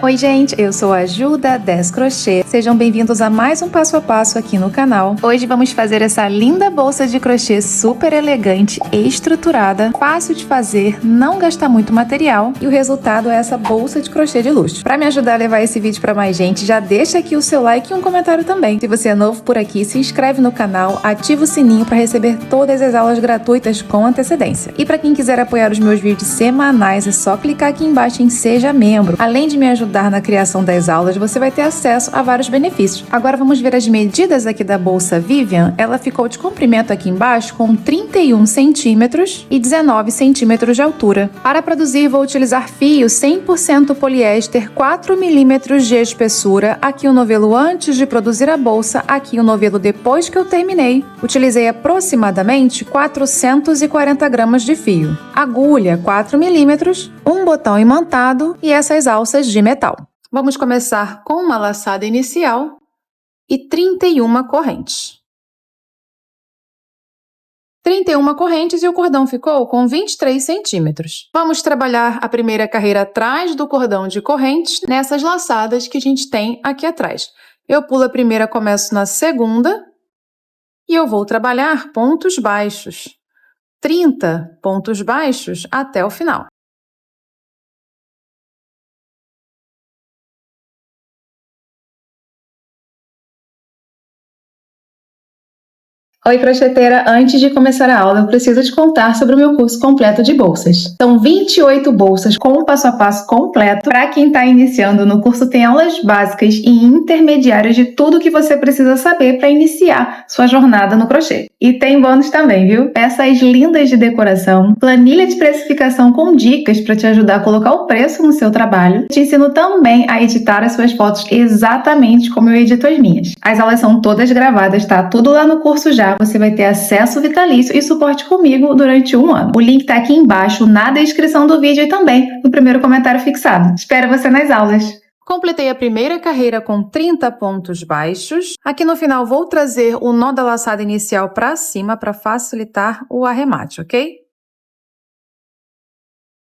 Oi gente, eu sou a Ju da 10 Crochê. Sejam bem-vindos a mais um passo a passo aqui no canal. Hoje vamos fazer essa linda bolsa de crochê super elegante e estruturada, fácil de fazer, não gasta muito material e o resultado é essa bolsa de crochê de luxo. Para me ajudar a levar esse vídeo para mais gente, já deixa aqui o seu like e um comentário também. Se você é novo por aqui, se inscreve no canal, ativa o sininho para receber todas as aulas gratuitas com antecedência. E para quem quiser apoiar os meus vídeos semanais, é só clicar aqui embaixo em Seja Membro. Além de me ajudar na criação das aulas, você vai ter acesso a vários benefícios. Agora vamos ver as medidas aqui da bolsa Vivian. Ela ficou de comprimento aqui embaixo com 31 centímetros e 19 centímetros de altura. Para produzir, vou utilizar fio 100% poliéster, 4 milímetros de espessura. Aqui o novelo antes de produzir a bolsa, aqui o novelo depois que eu terminei. Utilizei aproximadamente 440 gramas de fio. Agulha 4 milímetros, um botão imantado e essas alças de metal. Vamos começar com uma laçada inicial e 31 correntes. 31 correntes e o cordão ficou com 23 centímetros. Vamos trabalhar a primeira carreira atrás do cordão de correntes nessas laçadas que a gente tem aqui atrás. Eu pulo a primeira, começo na segunda e eu vou trabalhar pontos baixos. 30 pontos baixos até o final. Oi, crocheteira! Antes de começar a aula, eu preciso te contar sobre o meu curso completo de bolsas. São 28 bolsas com o passo a passo completo. Para quem está iniciando, no curso tem aulas básicas e intermediárias de tudo que você precisa saber para iniciar sua jornada no crochê. E tem bônus também, viu? Peças lindas de decoração, planilha de precificação com dicas para te ajudar a colocar o preço no seu trabalho. Te ensino também a editar as suas fotos exatamente como eu edito as minhas. As aulas são todas gravadas, tá? Tudo lá no curso já. Você vai ter acesso vitalício e suporte comigo durante 1 ano. O link está aqui embaixo na descrição do vídeo e também no primeiro comentário fixado. Espero você nas aulas! Completei a primeira carreira com 30 pontos baixos. Aqui no final vou trazer o nó da laçada inicial para cima para facilitar o arremate, ok?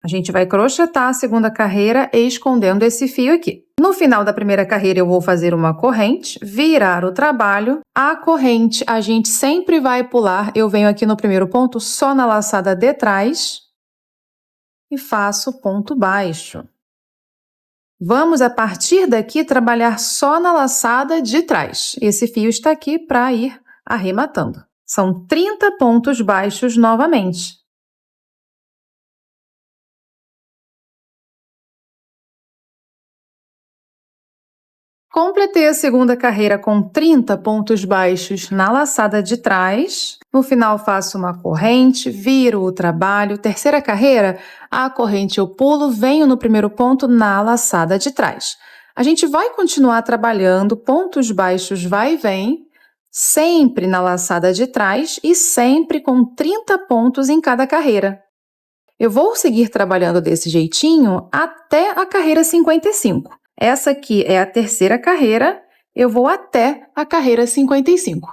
A gente vai crochetar a segunda carreira escondendo esse fio aqui. No final da primeira carreira eu vou fazer uma corrente, virar o trabalho. A corrente a gente sempre vai pular. Eu venho aqui no primeiro ponto só na laçada de trás e faço ponto baixo. Vamos, a partir daqui, trabalhar só na laçada de trás. Esse fio está aqui para ir arrematando. São 30 pontos baixos novamente. Completei a segunda carreira com 30 pontos baixos na laçada de trás. No final, faço uma corrente, viro o trabalho. Terceira carreira, a corrente eu pulo, venho no primeiro ponto na laçada de trás. A gente vai continuar trabalhando pontos baixos vai e vem, sempre na laçada de trás e sempre com 30 pontos em cada carreira. Eu vou seguir trabalhando desse jeitinho até a carreira 55. Essa aqui é a terceira carreira, eu vou até a carreira 55.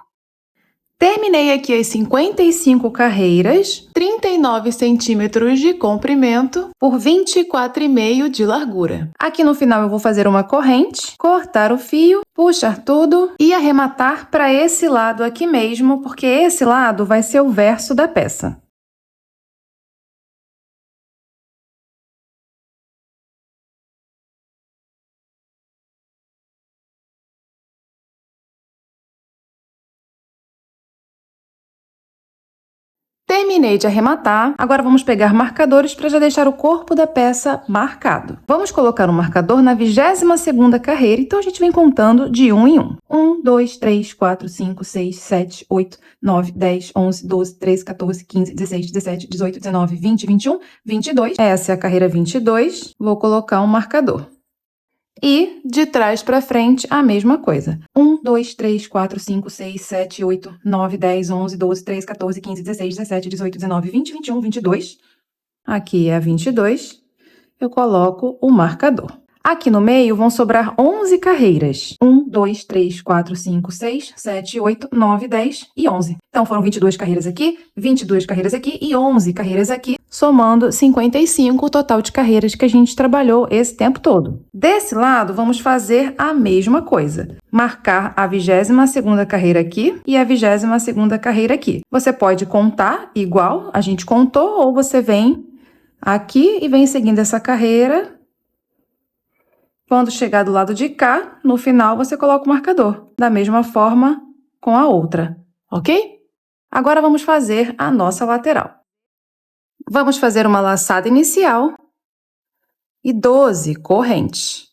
Terminei aqui as 55 carreiras, 39 centímetros de comprimento por 24,5 de largura. Aqui no final eu vou fazer uma corrente, cortar o fio, puxar tudo e arrematar para esse lado aqui mesmo, porque esse lado vai ser o verso da peça. Terminei de arrematar, agora vamos pegar marcadores para já deixar o corpo da peça marcado. Vamos colocar um marcador na 22ª carreira, então a gente vem contando de 1 em 1. 1, 2, 3, 4, 5, 6, 7, 8, 9, 10, 11, 12, 13, 14, 15, 16, 17, 18, 19, 20, 21, 22. Essa é a carreira 22. Vou colocar um marcador. E, de trás para frente, a mesma coisa. 1, 2, 3, 4, 5, 6, 7, 8, 9, 10, 11, 12, 13, 14, 15, 16, 17, 18, 19, 20, 21, 22. Aqui é a 22. Eu coloco o marcador. Aqui no meio vão sobrar 11 carreiras. 1, 2, 3, 4, 5, 6, 7, 8, 9, 10 e 11. Então, foram 22 carreiras aqui, 22 carreiras aqui e 11 carreiras aqui, somando 55 o total de carreiras que a gente trabalhou esse tempo todo. Desse lado, vamos fazer a mesma coisa. Marcar a 22ª carreira aqui e a 22ª carreira aqui. Você pode contar igual a gente contou, ou você vem aqui e vem seguindo essa carreira. Quando chegar do lado de cá, no final você coloca o marcador, da mesma forma com a outra, ok? Agora vamos fazer a nossa lateral. Vamos fazer uma laçada inicial e 12 correntes.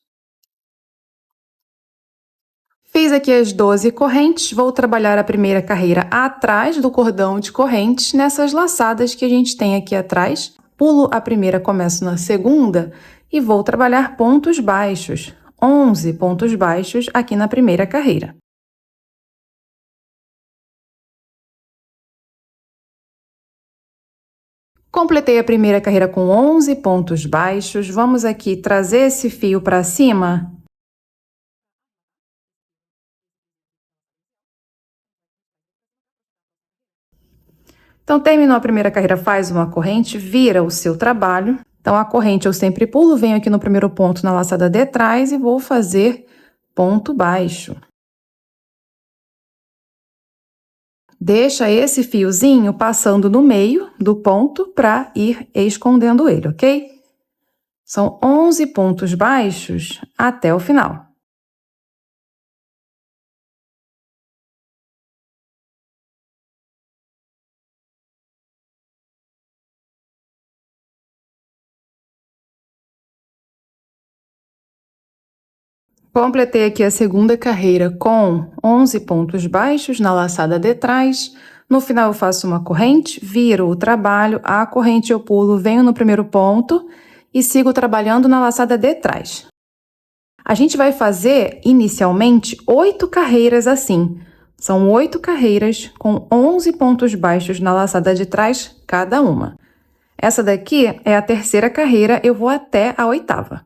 Fiz aqui as 12 correntes, vou trabalhar a primeira carreira atrás do cordão de correntes, nessas laçadas que a gente tem aqui atrás. Pulo a primeira, começo na segunda e vou trabalhar pontos baixos, 11 pontos baixos aqui na primeira carreira. Completei a primeira carreira com 11 pontos baixos. Vamos aqui trazer esse fio para cima. Então, terminou a primeira carreira, faz uma corrente, vira o seu trabalho. Então, a corrente eu sempre pulo, venho aqui no primeiro ponto na laçada de trás e vou fazer ponto baixo. Deixa esse fiozinho passando no meio do ponto para ir escondendo ele, ok? São 11 pontos baixos até o final. Completei aqui a segunda carreira com 11 pontos baixos na laçada de trás. No final eu faço uma corrente, viro o trabalho, a corrente eu pulo, venho no primeiro ponto e sigo trabalhando na laçada de trás. A gente vai fazer, inicialmente, 8 carreiras assim. São 8 carreiras com 11 pontos baixos na laçada de trás, cada uma. Essa daqui é a terceira carreira, eu vou até a 8ª.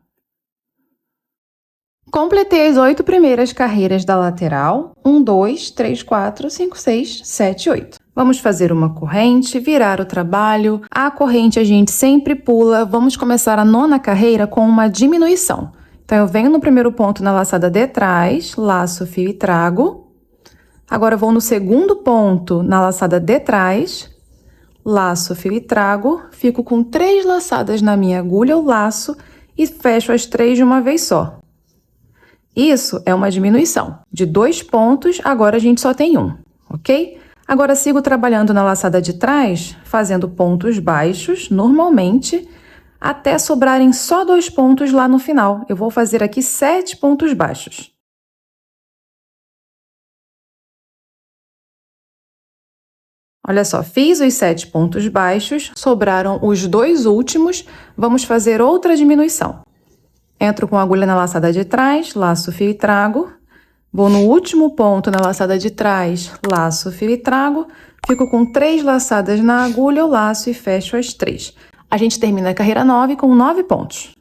Completei as 8 primeiras carreiras da lateral. 1, 2, 3, 4, 5, 6, 7, 8. Vamos fazer uma corrente, virar o trabalho. A corrente a gente sempre pula. Vamos começar a 9ª carreira com uma diminuição. Então, eu venho no primeiro ponto na laçada de trás, laço o fio e trago. Agora, eu vou no segundo ponto na laçada de trás, laço o fio e trago. Fico com 3 laçadas na minha agulha, eu laço e fecho as 3 de uma vez só. Isso é uma diminuição. De 2 pontos, agora a gente só tem 1, ok? Agora, sigo trabalhando na laçada de trás, fazendo pontos baixos, normalmente, até sobrarem só 2 pontos lá no final. Eu vou fazer aqui 7 pontos baixos. Olha só, fiz os 7 pontos baixos, sobraram os 2 últimos, vamos fazer outra diminuição. Entro com a agulha na laçada de trás, laço o fio e trago. Vou no último ponto na laçada de trás, laço o fio e trago. Fico com 3 laçadas na agulha, eu laço e fecho as 3. A gente termina a carreira 9 com 9 pontos.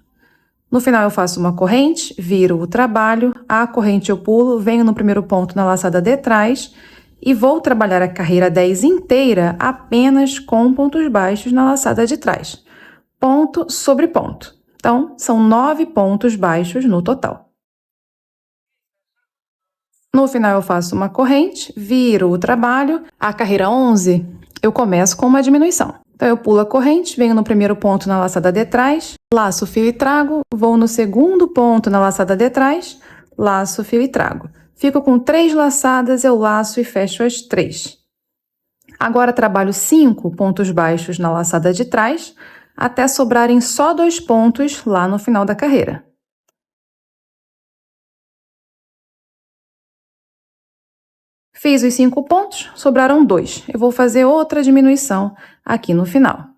No final eu faço uma corrente, viro o trabalho, a corrente eu pulo, venho no primeiro ponto na laçada de trás e vou trabalhar a carreira 10 inteira apenas com pontos baixos na laçada de trás. Ponto sobre ponto. Então, são 9 pontos baixos no total. No final, eu faço uma corrente, viro o trabalho. A carreira 11, eu começo com uma diminuição. Então, eu pulo a corrente, venho no primeiro ponto na laçada de trás, laço o fio e trago, vou no segundo ponto na laçada de trás, laço o fio e trago. Fico com 3 laçadas, eu laço e fecho as 3. Agora, trabalho 5 pontos baixos na laçada de trás, até sobrarem só 2 pontos lá no final da carreira. Fiz os 5 pontos, sobraram 2. Eu vou fazer outra diminuição aqui no final.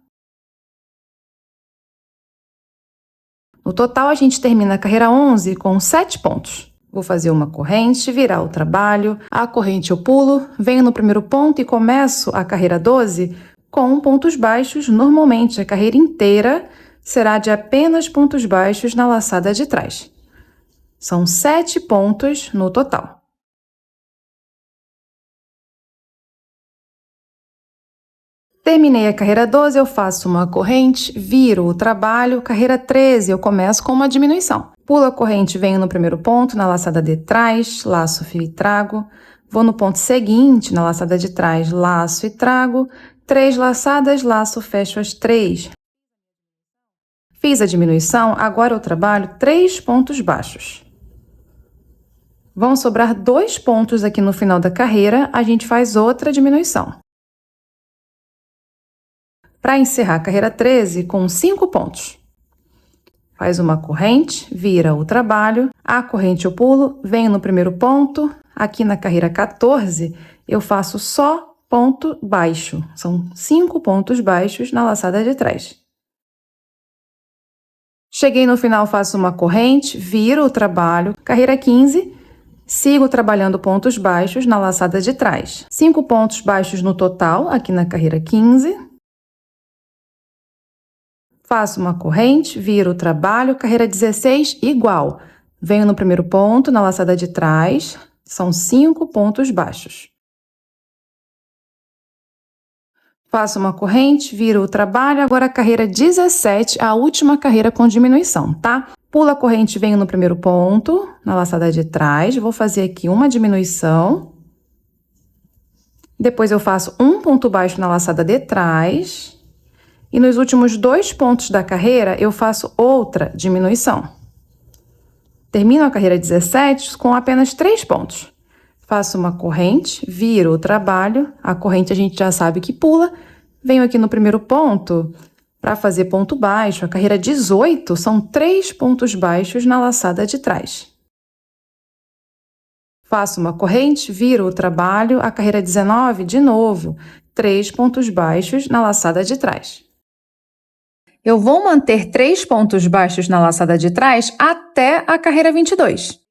No total, a gente termina a carreira 11 com 7 pontos. Vou fazer uma corrente, virar o trabalho. A corrente eu pulo, venho no primeiro ponto e começo a carreira 12 com pontos baixos. Normalmente, a carreira inteira será de apenas pontos baixos na laçada de trás. São 7 pontos no total. Terminei a carreira 12, eu faço uma corrente, viro o trabalho. Carreira 13, eu começo com uma diminuição. Pulo a corrente, venho no primeiro ponto, na laçada de trás, laço, fio e trago. Vou no ponto seguinte, na laçada de trás, laço e trago. 3 laçadas, laço, fecho as 3. Fiz a diminuição, agora eu trabalho 3 pontos baixos. Vão sobrar 2 pontos aqui no final da carreira, a gente faz outra diminuição. Para encerrar a carreira 13 com 5 pontos. Faz uma corrente, vira o trabalho, a corrente eu pulo, venho no primeiro ponto, aqui na carreira 14 eu faço só ponto baixo, são 5 pontos baixos na laçada de trás. Cheguei no final, faço uma corrente, viro o trabalho, carreira 15, sigo trabalhando pontos baixos na laçada de trás. 5 pontos baixos no total, aqui na carreira 15. Faço uma corrente, viro o trabalho, carreira 16, igual. Venho no primeiro ponto, na laçada de trás, são 5 pontos baixos. Faço uma corrente, viro o trabalho, agora a carreira 17, a última carreira com diminuição, tá? Pulo a corrente, venho no primeiro ponto, na laçada de trás, vou fazer aqui uma diminuição. Depois eu faço um ponto baixo na laçada de trás. E nos últimos 2 pontos da carreira, eu faço outra diminuição. Termino a carreira 17 com apenas 3 pontos. Faço uma corrente, viro o trabalho, a corrente a gente já sabe que pula. Venho aqui no primeiro ponto para fazer ponto baixo. A carreira 18 são 3 pontos baixos na laçada de trás. Faço uma corrente, viro o trabalho, a carreira 19, de novo, 3 pontos baixos na laçada de trás. Eu vou manter 3 pontos baixos na laçada de trás até a carreira 22.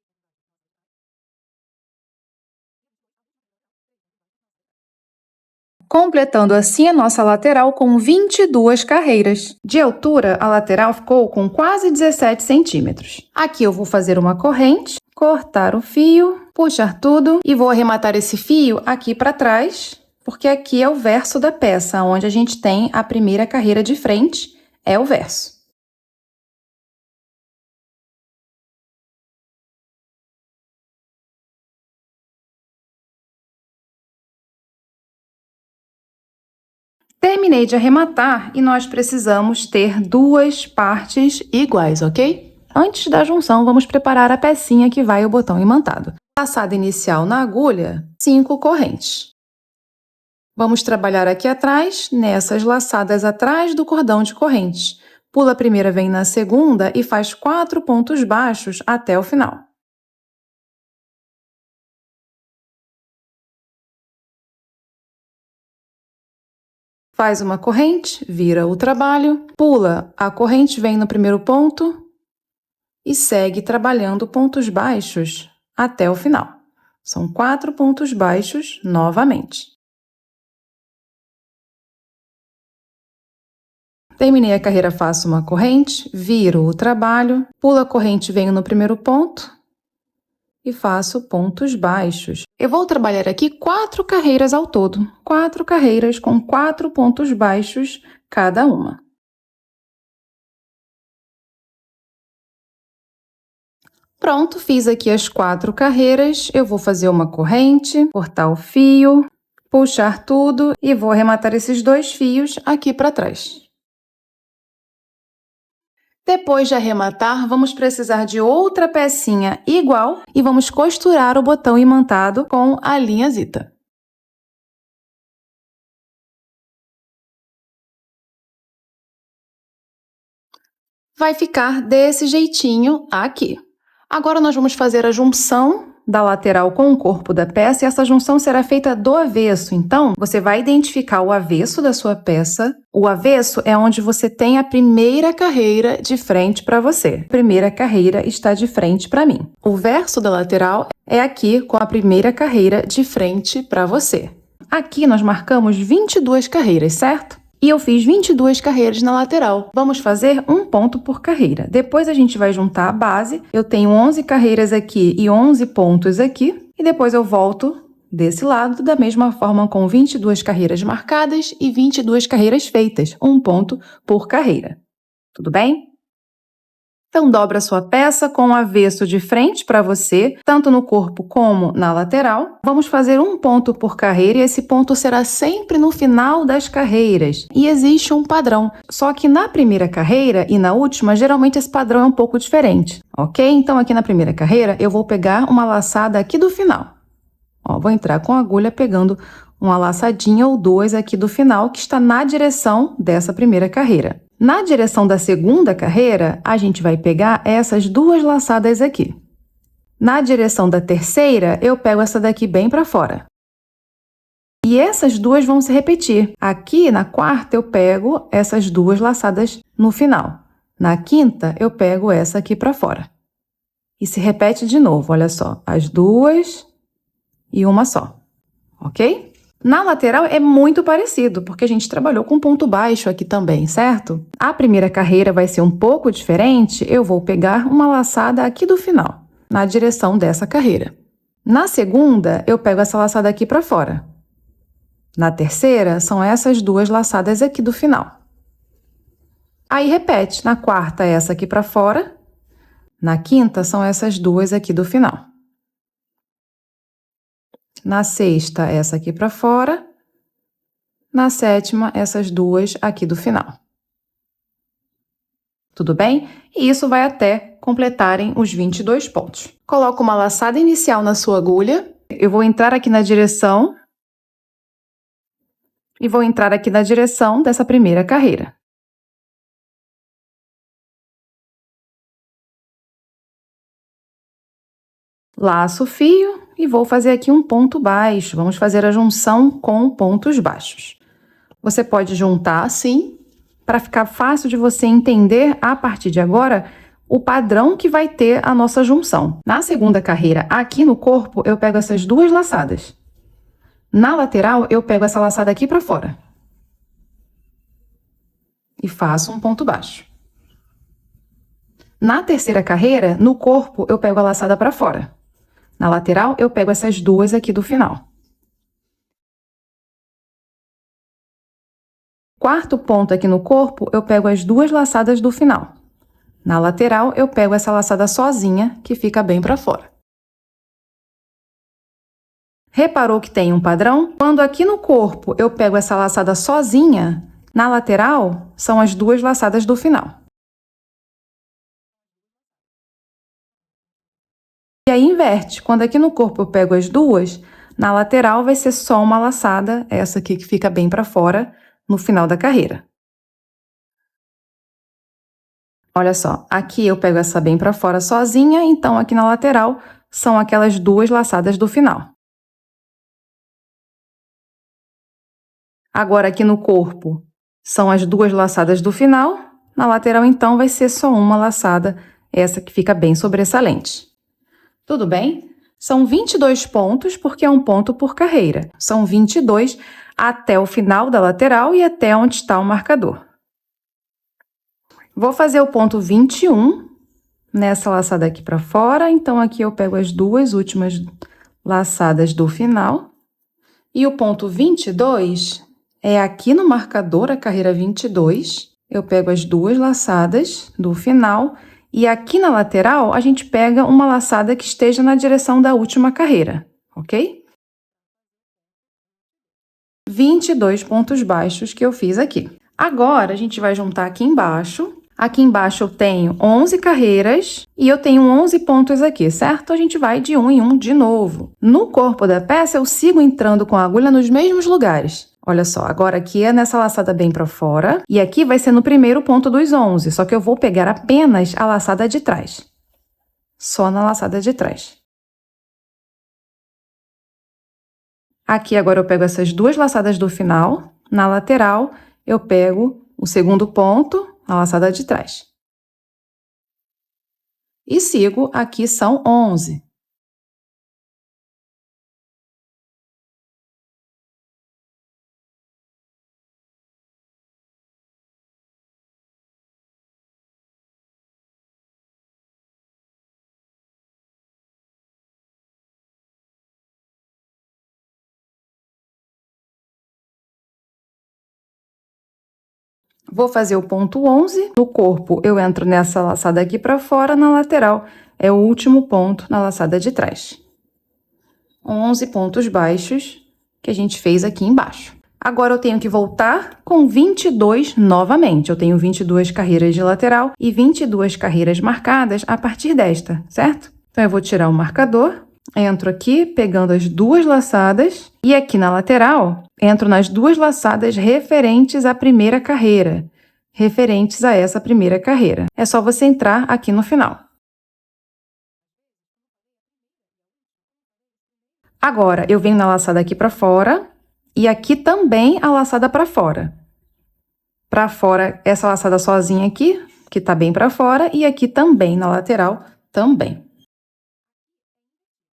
Completando assim a nossa lateral com 22 carreiras. De altura, a lateral ficou com quase 17 centímetros. Aqui eu vou fazer uma corrente, cortar o fio, puxar tudo e vou arrematar esse fio aqui para trás, porque aqui é o verso da peça, onde a gente tem a primeira carreira de frente. É o verso. Terminei de arrematar e nós precisamos ter 2 partes iguais, ok? Antes da junção, vamos preparar a pecinha que vai o botão imantado. Laçada inicial na agulha, 5 correntes. Vamos trabalhar aqui atrás, nessas laçadas atrás do cordão de correntes. Pula a primeira, vem na segunda e faz 4 pontos baixos até o final. Faz uma corrente, vira o trabalho, pula a corrente, vem no primeiro ponto e segue trabalhando pontos baixos até o final. São 4 pontos baixos novamente. Terminei a carreira, faço uma corrente, viro o trabalho, pulo a corrente, venho no primeiro ponto e faço pontos baixos. Eu vou trabalhar aqui 4 carreiras ao todo. 4 carreiras com 4 pontos baixos cada uma. Pronto, fiz aqui as 4 carreiras. Eu vou fazer uma corrente, cortar o fio, puxar tudo e vou arrematar esses 2 fios aqui para trás. Depois de arrematar, vamos precisar de outra pecinha igual e vamos costurar o botão imantado com a linha Zita. Vai ficar desse jeitinho aqui. Agora nós vamos fazer a junção da lateral com o corpo da peça e essa junção será feita do avesso. Então, você vai identificar o avesso da sua peça. O avesso é onde você tem a primeira carreira de frente para você. A primeira carreira está de frente para mim. O verso da lateral é aqui com a primeira carreira de frente para você. Aqui nós marcamos 22 carreiras, certo? E eu fiz 22 carreiras na lateral. Vamos fazer um ponto por carreira. Depois a gente vai juntar a base. Eu tenho 11 carreiras aqui e 11 pontos aqui. E depois eu volto desse lado, da mesma forma, com 22 carreiras marcadas e 22 carreiras feitas, um ponto por carreira. Tudo bem? Então, dobra a sua peça com o avesso de frente para você, tanto no corpo como na lateral. Vamos fazer um ponto por carreira e esse ponto será sempre no final das carreiras. E existe um padrão, só que na primeira carreira e na última, geralmente esse padrão é um pouco diferente, ok? Então, aqui na primeira carreira, eu vou pegar uma laçada aqui do final. Ó, vou entrar com a agulha pegando uma laçadinha ou duas aqui do final, que está na direção dessa primeira carreira. Na direção da segunda carreira, a gente vai pegar essas duas laçadas aqui. Na direção da terceira, eu pego essa daqui bem para fora. E essas duas vão se repetir. Aqui, na quarta, eu pego essas duas laçadas no final. Na quinta, eu pego essa aqui para fora. E se repete de novo, olha só, as duas e uma só, ok? Na lateral é muito parecido, porque a gente trabalhou com ponto baixo aqui também, certo? A primeira carreira vai ser um pouco diferente, eu vou pegar uma laçada aqui do final, na direção dessa carreira. Na segunda, eu pego essa laçada aqui para fora. Na terceira, são essas duas laçadas aqui do final. Aí repete, na quarta, essa aqui para fora. Na quinta, são essas duas aqui do final. Na sexta, essa aqui para fora. Na sétima, essas duas aqui do final. Tudo bem? E isso vai até completarem os 22 pontos. Coloca uma laçada inicial na sua agulha. Eu vou entrar aqui na direção. E vou entrar aqui na direção dessa primeira carreira. Laço o fio e vou fazer aqui um ponto baixo. Vamos fazer a junção com pontos baixos. Você pode juntar assim, para ficar fácil de você entender a partir de agora o padrão que vai ter a nossa junção. Na segunda carreira, aqui no corpo, eu pego essas duas laçadas. Na lateral, eu pego essa laçada aqui para fora. E faço um ponto baixo. Na terceira carreira, no corpo, eu pego a laçada para fora. Na lateral, eu pego essas duas aqui do final. Quarto ponto aqui no corpo, eu pego as duas laçadas do final. Na lateral, eu pego essa laçada sozinha, que fica bem para fora. Reparou que tem um padrão? Quando aqui no corpo eu pego essa laçada sozinha, na lateral são as duas laçadas do final. E aí inverte. Quando aqui no corpo eu pego as duas, na lateral vai ser só uma laçada, essa aqui que fica bem para fora, no final da carreira. Olha só, aqui eu pego essa bem para fora sozinha, então aqui na lateral são aquelas duas laçadas do final. Agora aqui no corpo são as duas laçadas do final, na lateral então vai ser só uma laçada, essa que fica bem sobressalente. Tudo bem? São 22 pontos, porque é um ponto por carreira. São 22 até o final da lateral e até onde está o marcador. Vou fazer o ponto 21 nessa laçada aqui para fora. Então, aqui eu pego as duas últimas laçadas do final. E o ponto 22 é aqui no marcador, a carreira 22. Eu pego as duas laçadas do final. E aqui na lateral, a gente pega uma laçada que esteja na direção da última carreira, ok? 22 pontos baixos que eu fiz aqui. Agora, a gente vai juntar aqui embaixo. Aqui embaixo eu tenho 11 carreiras e eu tenho 11 pontos aqui, certo? A gente vai de um em um de novo. No corpo da peça, eu sigo entrando com a agulha nos mesmos lugares. Olha só, agora aqui é nessa laçada bem para fora, e aqui vai ser no primeiro ponto dos 11, só que eu vou pegar apenas a laçada de trás. Só na laçada de trás. Aqui agora eu pego essas duas laçadas do final, na lateral eu pego o segundo ponto, a laçada de trás. E sigo, aqui são 11. Vou fazer o ponto 11. No corpo, eu entro nessa laçada aqui pra fora, na lateral é o último ponto na laçada de trás. 11 pontos baixos que a gente fez aqui embaixo. Agora, eu tenho que voltar com 22 novamente. Eu tenho 22 carreiras de lateral e 22 carreiras marcadas a partir desta, certo? Então, eu vou tirar o marcador, entro aqui pegando as duas laçadas e aqui na lateral, entro nas duas laçadas referentes à primeira carreira, referentes a essa primeira carreira. É só você entrar aqui no final. Agora, eu venho na laçada aqui para fora e aqui também a laçada para fora. Para fora, essa laçada sozinha aqui, que tá bem para fora, e aqui também, na lateral, também.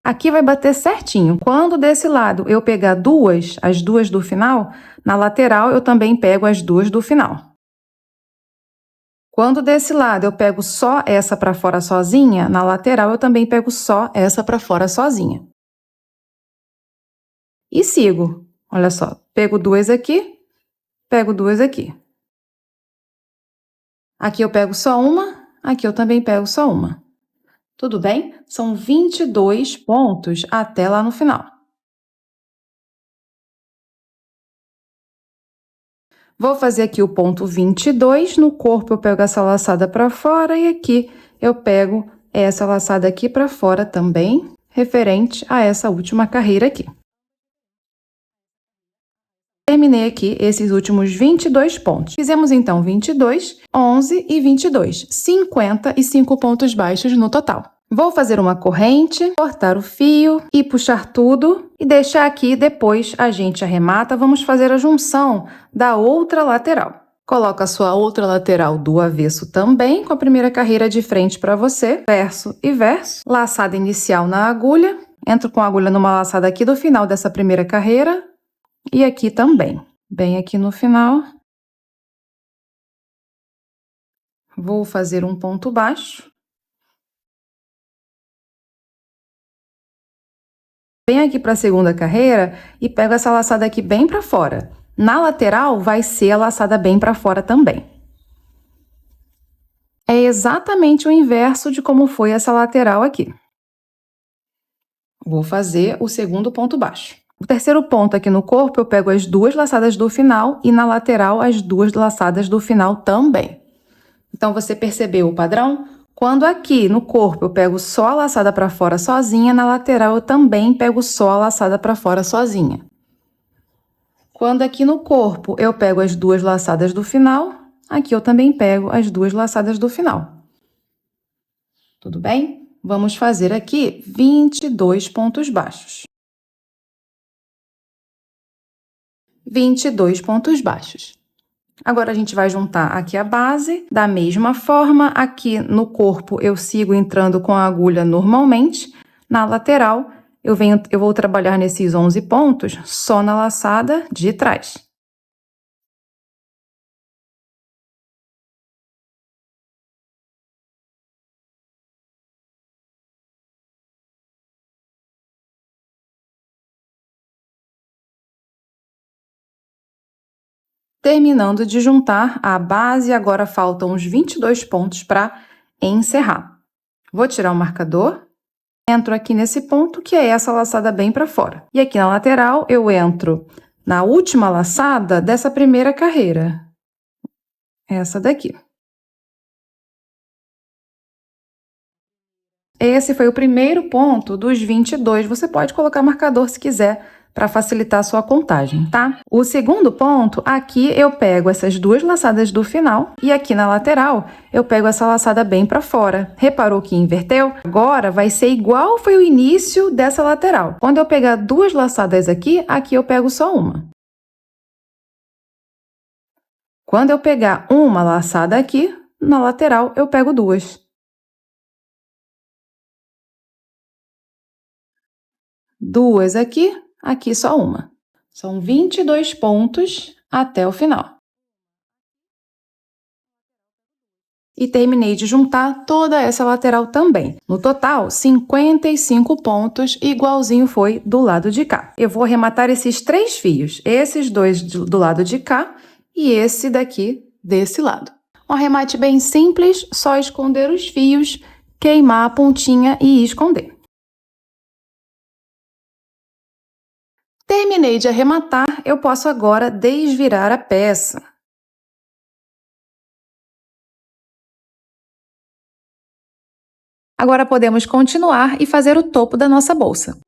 Aqui vai bater certinho. Quando desse lado eu pegar duas, as duas do final, na lateral eu também pego as duas do final. Quando desse lado eu pego só essa para fora sozinha, na lateral eu também pego só essa para fora sozinha. E sigo. Olha só, pego duas aqui, pego duas aqui. Aqui eu pego só uma, aqui eu também pego só uma. Tudo bem? São 22 pontos até lá no final. Vou fazer aqui o ponto 22, no corpo eu pego essa laçada para fora e aqui eu pego essa laçada aqui para fora também, referente a essa última carreira aqui. Terminei aqui esses últimos 22 pontos. Fizemos, então, 22, 11 e 22. 55 pontos baixos no total. Vou fazer uma corrente, cortar o fio e puxar tudo e deixar aqui, depois a gente arremata. Vamos fazer a junção da outra lateral. Coloca a sua outra lateral do avesso também, com a primeira carreira de frente para você, verso e verso. Laçada inicial na agulha. Entro com a agulha numa laçada aqui do final dessa primeira carreira. E aqui também, bem aqui no final. Vou fazer um ponto baixo. Venho aqui para a segunda carreira e pego essa laçada aqui bem para fora. Na lateral vai ser a laçada bem para fora também. É exatamente o inverso de como foi essa lateral aqui. Vou fazer o segundo ponto baixo. O terceiro ponto aqui no corpo, eu pego as duas laçadas do final e na lateral as duas laçadas do final também. Então, você percebeu o padrão? Quando aqui no corpo eu pego só a laçada para fora sozinha, na lateral eu também pego só a laçada para fora sozinha. Quando aqui no corpo eu pego as duas laçadas do final, aqui eu também pego as duas laçadas do final. Tudo bem? Vamos fazer aqui 22 pontos baixos. 22 pontos baixos. Agora, a gente vai juntar aqui a base, da mesma forma, aqui no corpo eu sigo entrando com a agulha normalmente, na lateral eu vou trabalhar nesses 11 pontos só na laçada de trás. Terminando de juntar a base, agora faltam uns 22 pontos para encerrar. Vou tirar o marcador, entro aqui nesse ponto, que é essa laçada bem para fora. E aqui na lateral, eu entro na última laçada dessa primeira carreira. Essa daqui. Esse foi o primeiro ponto dos 22. Você pode colocar marcador se quiser, para facilitar a sua contagem, tá? O segundo ponto, aqui eu pego essas duas laçadas do final e aqui na lateral eu pego essa laçada bem para fora. Reparou que inverteu? Agora vai ser igual foi o início dessa lateral. Quando eu pegar duas laçadas aqui, aqui eu pego só uma. Quando eu pegar uma laçada aqui, na lateral eu pego duas. Duas aqui, aqui só uma. São 22 pontos até o final. E terminei de juntar toda essa lateral também. No total, 55 pontos, igualzinho foi do lado de cá. Eu vou arrematar esses 3 fios, esses dois do lado de cá e esse daqui desse lado. Um arremate bem simples, só esconder os fios, queimar a pontinha e esconder. Terminei de arrematar, eu posso agora desvirar a peça. Agora podemos continuar e fazer o topo da nossa bolsa.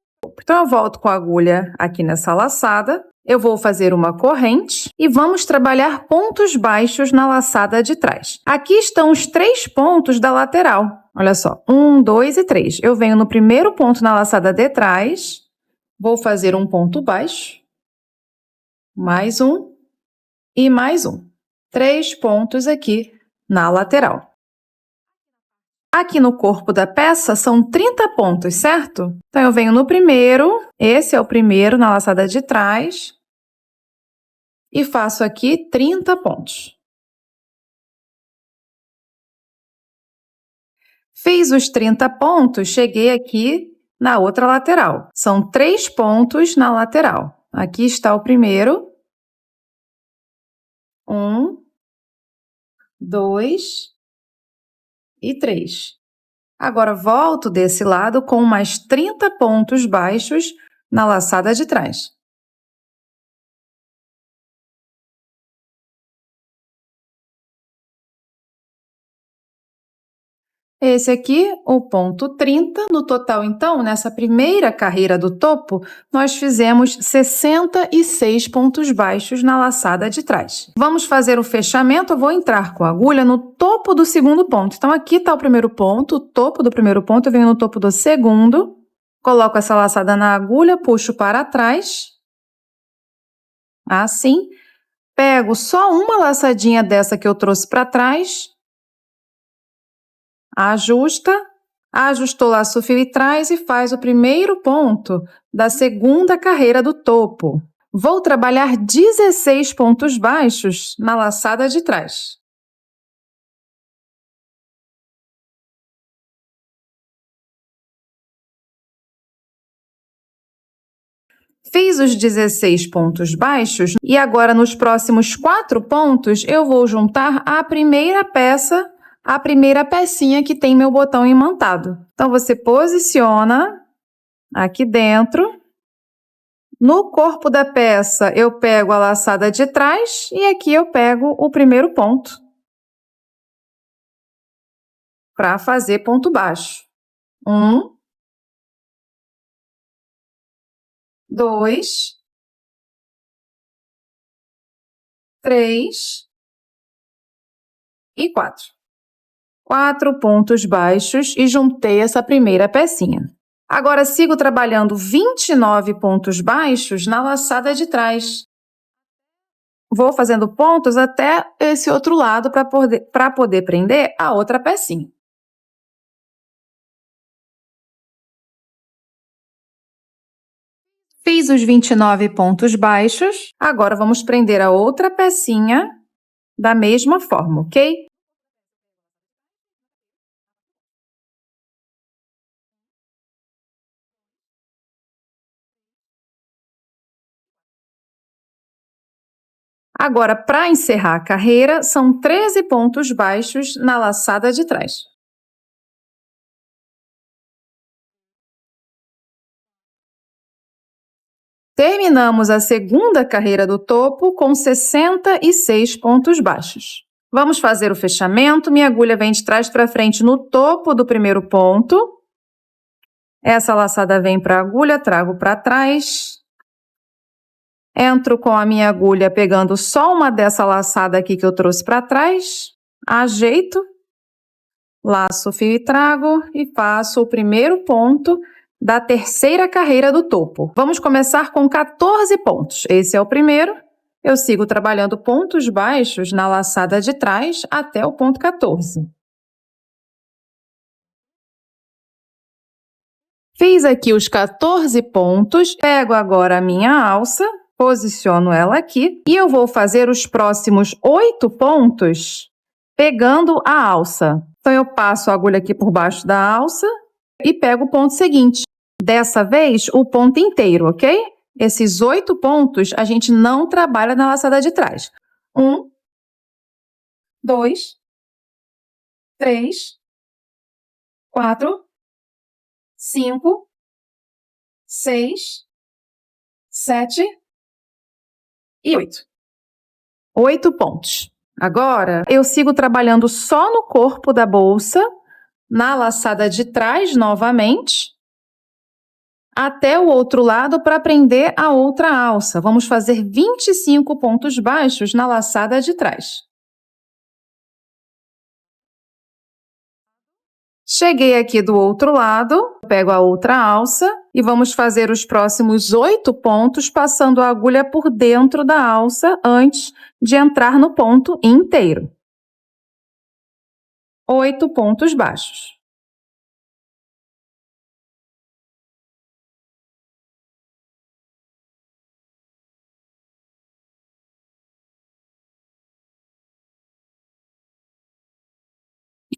Então eu volto com a agulha aqui nessa laçada, eu vou fazer uma corrente e vamos trabalhar pontos baixos na laçada de trás. Aqui estão os 3 pontos da lateral. Olha só, 1, 2 e 3. Eu venho no primeiro ponto na laçada de trás, vou fazer um ponto baixo, mais um e mais um. 3 pontos aqui na lateral. Aqui no corpo da peça são 30 pontos, certo? Então, eu venho no primeiro, esse é o primeiro na laçada de trás, e faço aqui 30 pontos. Fiz os 30 pontos, cheguei aqui na outra lateral. São 3 pontos na lateral. Aqui está o primeiro. 1, 2 e 3. Agora, volto desse lado com mais 30 pontos baixos na laçada de trás. Esse aqui, o ponto 30. No total, então, nessa primeira carreira do topo, nós fizemos 66 pontos baixos na laçada de trás. Vamos fazer o fechamento, eu vou entrar com a agulha no topo do segundo ponto. Então, aqui está o primeiro ponto, o topo do primeiro ponto, eu venho no topo do segundo, coloco essa laçada na agulha, puxo para trás, assim, pego só uma laçadinha dessa que eu trouxe para trás, ajusta, ajustou laço fio e trás e faz o primeiro ponto da segunda carreira do topo. Vou trabalhar 16 pontos baixos na laçada de trás. Fiz os 16 pontos baixos e agora nos próximos 4 pontos eu vou juntar a primeira peça, a primeira pecinha que tem meu botão imantado. Então, você posiciona aqui dentro. No corpo da peça, eu pego a laçada de trás e aqui eu pego o primeiro ponto para fazer ponto baixo. 1, 2, 3 e 4. 4 pontos baixos e juntei essa primeira pecinha. Agora, sigo trabalhando 29 pontos baixos na laçada de trás. Vou fazendo pontos até esse outro lado para poder prender a outra pecinha. Fiz os 29 pontos baixos, agora vamos prender a outra pecinha da mesma forma, ok? Agora, para encerrar a carreira, são 13 pontos baixos na laçada de trás. Terminamos a segunda carreira do topo com 66 pontos baixos. Vamos fazer o fechamento. Minha agulha vem de trás para frente no topo do primeiro ponto. Essa laçada vem para a agulha, trago para trás. Entro com a minha agulha pegando só uma dessa laçada aqui que eu trouxe para trás. Ajeito, laço o fio e trago e faço o primeiro ponto da terceira carreira do topo. Vamos começar com 14 pontos. Esse é o primeiro. Eu sigo trabalhando pontos baixos na laçada de trás até o ponto 14. Fiz aqui os 14 pontos, pego agora a minha alça, posiciono ela aqui e eu vou fazer os próximos 8 pontos pegando a alça. Então, eu passo a agulha aqui por baixo da alça e pego o ponto seguinte. Dessa vez, o ponto inteiro, ok? Esses 8 pontos a gente não trabalha na laçada de trás. 1, 2, 3, 4, 5, 6, 7 e 8. 8 pontos. Agora, eu sigo trabalhando só no corpo da bolsa, na laçada de trás novamente, até o outro lado para prender a outra alça. Vamos fazer 25 pontos baixos na laçada de trás. Cheguei aqui do outro lado, pego a outra alça e vamos fazer os próximos 8 pontos passando a agulha por dentro da alça antes de entrar no ponto inteiro. 8 pontos baixos.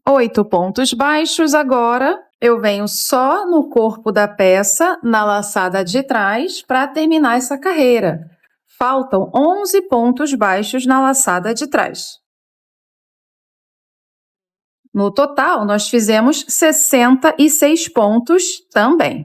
Oito pontos baixos, agora eu venho só no corpo da peça, na laçada de trás, para terminar essa carreira. Faltam 11 pontos baixos na laçada de trás. No total, nós fizemos 66 pontos também,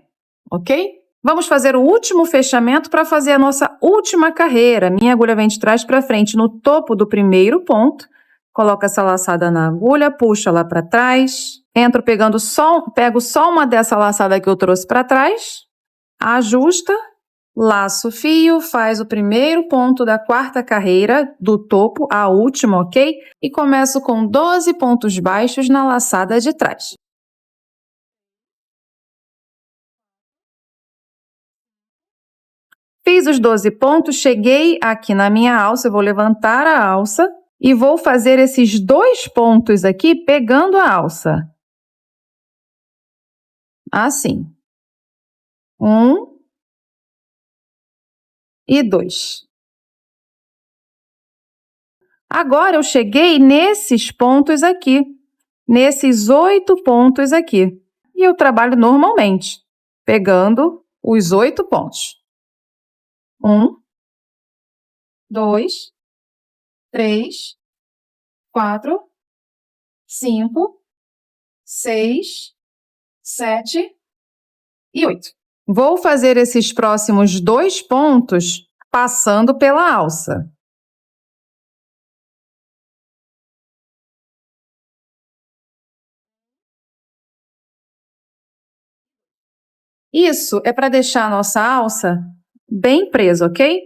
ok? Vamos fazer o último fechamento para fazer a nossa última carreira. Minha agulha vem de trás para frente no topo do primeiro ponto. Coloca essa laçada na agulha, puxa lá para trás. Entro pego só uma dessa laçada que eu trouxe para trás. Ajusta, laço o fio, faz o primeiro ponto da quarta carreira, do topo à última, ok? E começo com 12 pontos baixos na laçada de trás. Fiz os 12 pontos, cheguei aqui na minha alça, eu vou levantar a alça e vou fazer esses 2 pontos aqui pegando a alça. Assim. 1 e 2. Agora eu cheguei nesses pontos aqui, nesses 8 pontos aqui. E eu trabalho normalmente, pegando os 8 pontos. 1, 2, 3, 4, 5, 6, 7 e 8. Vou fazer esses próximos 2 pontos passando pela alça. Isso é para deixar a nossa alça bem presa, ok?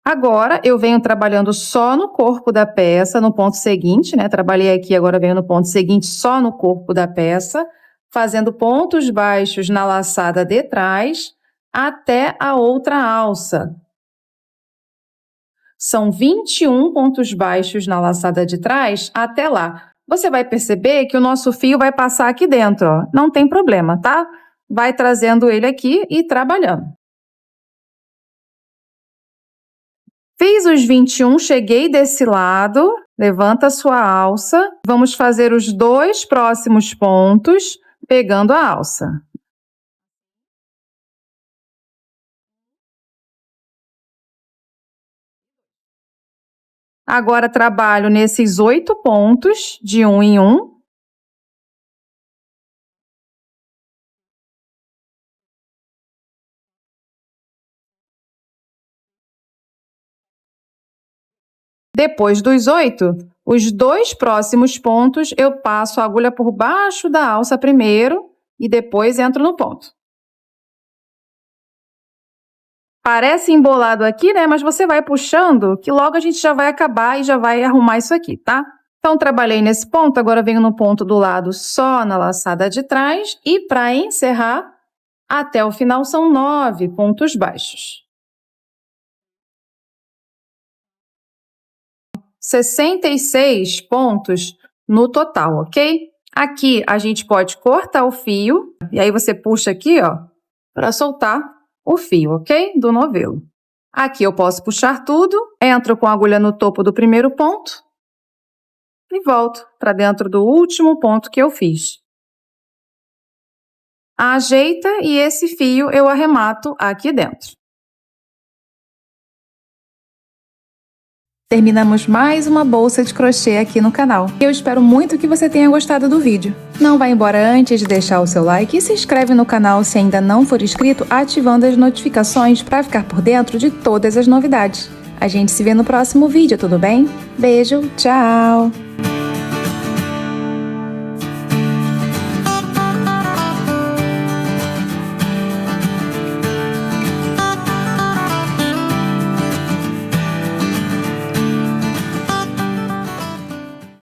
Agora, eu venho trabalhando só no corpo da peça, no ponto seguinte, né? Trabalhei aqui, agora venho no ponto seguinte, só no corpo da peça, fazendo pontos baixos na laçada de trás até a outra alça. São 21 pontos baixos na laçada de trás até lá. Você vai perceber que o nosso fio vai passar aqui dentro, ó. Não tem problema, tá? Vai trazendo ele aqui e trabalhando. Fiz os 21, cheguei desse lado, levanta a sua alça. Vamos fazer os 2 próximos pontos pegando a alça. Agora trabalho nesses 8 pontos, de 1 em 1. Depois dos 8, os 2 próximos pontos eu passo a agulha por baixo da alça primeiro e depois entro no ponto. Parece embolado aqui, né? Mas você vai puxando que logo a gente já vai acabar e já vai arrumar isso aqui, tá? Então, trabalhei nesse ponto, agora venho no ponto do lado só na laçada de trás e para encerrar, até o final são 9 pontos baixos. 66 pontos no total, ok? Aqui a gente pode cortar o fio, e aí você puxa aqui, ó, para soltar o fio, ok? Do novelo. Aqui eu posso puxar tudo, entro com a agulha no topo do primeiro ponto e volto para dentro do último ponto que eu fiz. Ajeita e esse fio eu arremato aqui dentro. Terminamos mais uma bolsa de crochê aqui no canal. Eu espero muito que você tenha gostado do vídeo. Não vá embora antes de deixar o seu like e se inscreve no canal se ainda não for inscrito, ativando as notificações para ficar por dentro de todas as novidades. A gente se vê no próximo vídeo, tudo bem? Beijo, tchau!